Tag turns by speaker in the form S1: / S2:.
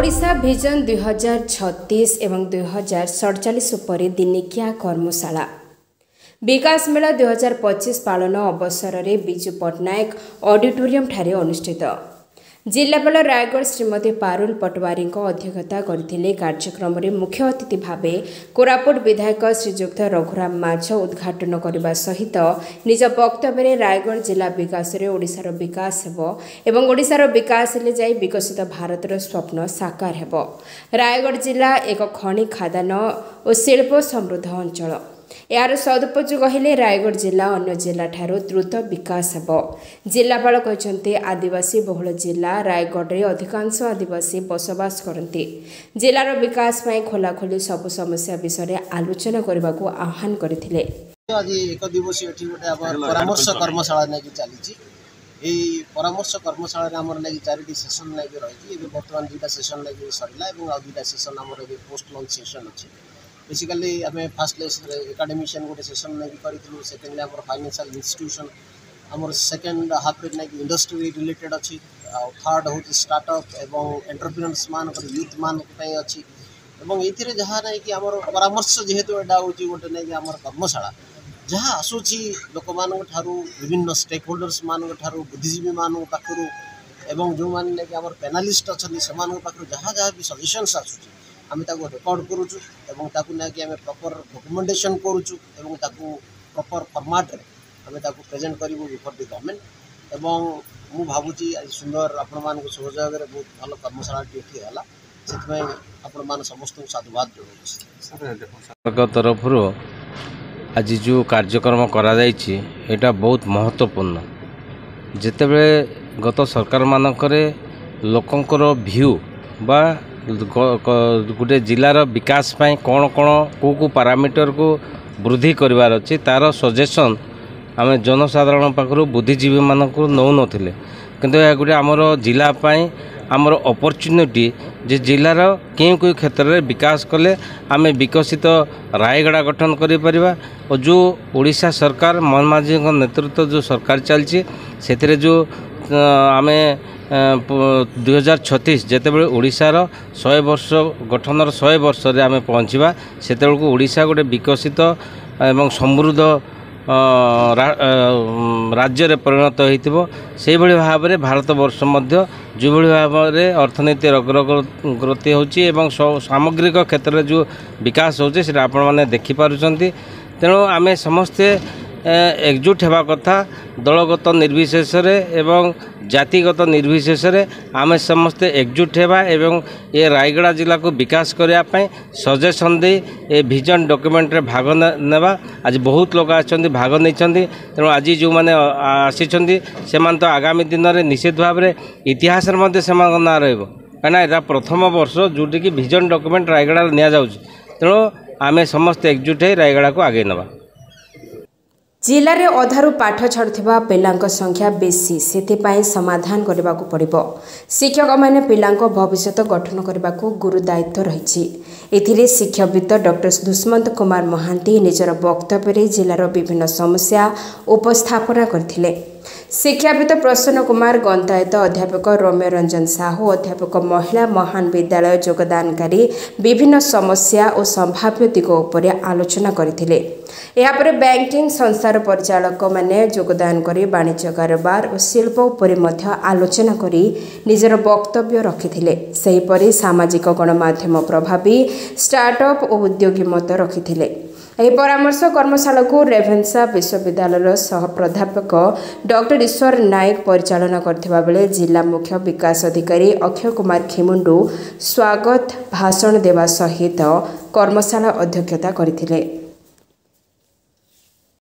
S1: Odisha vision 2036 एवं 2047 उपर दिनिकिया कर्मशाला विकास मेला 2025 पालन अवसर में विजु पट्टनायक ऑडिटोरियम ठारे अनुष्ठित जिलापाल रायगढ़ श्रीमती पारुल पटवारी अध्यक्षता करथिले। कार्यक्रम में मुख्य अतिथि भाव कोरापुट विधायक श्रीजुक्त रघुराम माझ उद्घाटन करने सहित निज वक्तव्य में रायगढ़ जिला विकास में ओडिशार विकास हेबो एवं ओडिशार विकास ले जाई विकसित भारतर स्वप्न साकार हेबो। रायगढ़ जिला एक खनि खादान और शिल्प समृद्ध अंचल। यार सदुपयोग हेले रायगढ़ जिला अन्य जिला ठारो द्रुत विकास हेबो। जिलापाल कहते आदिवासी बहुल जिला रायगढ़ रे अधिकांश आदिवासी बसवास करती। जिलार विकास में खोलाखोली सब समस्या विषय आलोचना करने को आह्वान करथिले।
S2: आज एक दिवसीय परामर्श कर्मशाला नहीं चली परामर्श कर्मशाला आम नहीं 4टी सेसन नहीं रही बर्तमान 2टा सेसन नहीं सरला 2टा सेसन आम पोस्ट लॉन्च सेसन अच्छी। बेसिकली आम फास्ट एकाडेमिशियन गोटे सेसन नहीं करूँ। सेकेंडली आम फाइनेंशियल इंस्टीट्यूशन आम सेकेंड हाफ नहीं इंडस्ट्री रिलेटेड अच्छी। थर्ड हूँ स्टार्टअप एवं एंटरप्रेन्योर्स मान यूथ मान अच्छी। ये जहाँ नहीं कि आम परामर्श जेहेतु एटा हूँ गोटे नहीं आम कर्मशाला जहाँ आसूची लोक मान विभिन्न स्टेक होल्डर्स मान बुद्धिजीवी मान पाखु एवं जो मैंने कि आम पैनालिस्ट अच्छा से जहाँ जहाँ भी सजेशन्स आसूँ आम रेकर्ड करूँ कि आम प्रॉपर डॉक्यूमेंटेशन करूँ प्रॉपर फॉर्मेट आम प्रेजेंट करूँ बिफोर द गवर्नमेंट। एवं मु भावुची आज सुंदर आपण मान सहयोग में बहुत भल कर्मशाला गला से आपण मान समस्त साधुवाद जोड़
S3: तरफ आज जो कार्यक्रम करा एटा बहुत महत्वपूर्ण। जितेबले गत सरकार मानकरे लोकंकर व्यू बा गोटे जिलार विकास पाई कौन कौन को पारामीटर को वृद्धि करिवार अछि तार सजेशन आम जनसाधारण पाखु बुद्धिजीवी मानक नौ नथिले किंतु या गोटे आमर जिला पाई आमर अपॉर्चुनिटी जे जिलार केउ केउ क्षेत्र में विकास कले आम विकसित रायगड़ा गठन करि परिबा। और जो ओडिशा सरकार मोहन माझी नेतृत्व जो सरकार चलची से जो आम 2036 जितेबाला ओडिशार 100 वर्ष गठनर 100 वर्ष रे आम पहुँचवा से ओडिशा गोटे विकसित एवं समृद्ध राज्य रे परिणत होइतिबो। से भली भाव में भारत वर्ष मध्य जो भली भाव में अर्थनीति अग्रगति होची एवं सामग्रिक क्षेत्र में जो विकास होचे से आपण माने देखि पारुचंती। तेणु आमे समस्ते एकजुट हेबा कथा दलगत निर्विशेष एवं जातिगत निर्विशेष आमे समस्ते एकजुट हेबा एवं ये रायगड़ा जिला को विकास करने suggestion they a vision document रे भाग नेबा। आज बहुत लोग आछंती भाग नहीं तेणु आज जो मैंने आसी से तो आगामी दिन में निश्चित भाव में इतिहास ना रहिबो कहीं एटा प्रथम वर्ष जोटी कि विजन डॉक्यूमेंट रायगड़ा निया जाउछि। तेणु आमे समस्ते एकजुट है रायगड़ा को आगे नवा।
S1: जिले में अधारू पाठ छाड़ुवा पिलांक संख्या बेसी से समाधान करने को पड़ो। शिक्षक मैंने पिलांक भविष्य गठन करने को गुरु दायित्व रही। शिक्षाविद डॉक्टर दुष्मंत कुमार महांती निजर वक्तव्य जिलार विभिन्न समस्या उपस्थापना करथिले। शिक्षाविद प्रसन्न कुमार गंतायत अध्यापक रम्य रंजन साहू अध्यापक महिला महान विद्यालय योगदानकारी विभिन्न समस्या और संभाव्य दिग उपर आलोचना करथिले। यापर बैंकिंग संस्थार परिचालक माने योगदान करी वाणिज्य कारोबार और शिल्प उपर मध्य आलोचना करी निजर वक्तव्य रखिथिले। सेहीपरि सामाजिक गणमाध्यम प्रभावी स्टार्टअप और उद्योगी मत रखिथिले। यह परामर्श कर्मशाला को रेभेन्सा विश्वविद्यालय सह प्राध्यापक डॉक्टर ईश्वर नायक परिचालना करथिबा बेले जिला मुख्य विकास अधिकारी अक्षय कुमार खेमुंडू स्वागत भाषण देवा सहित कर्मशाला अध्यक्षता करथिले।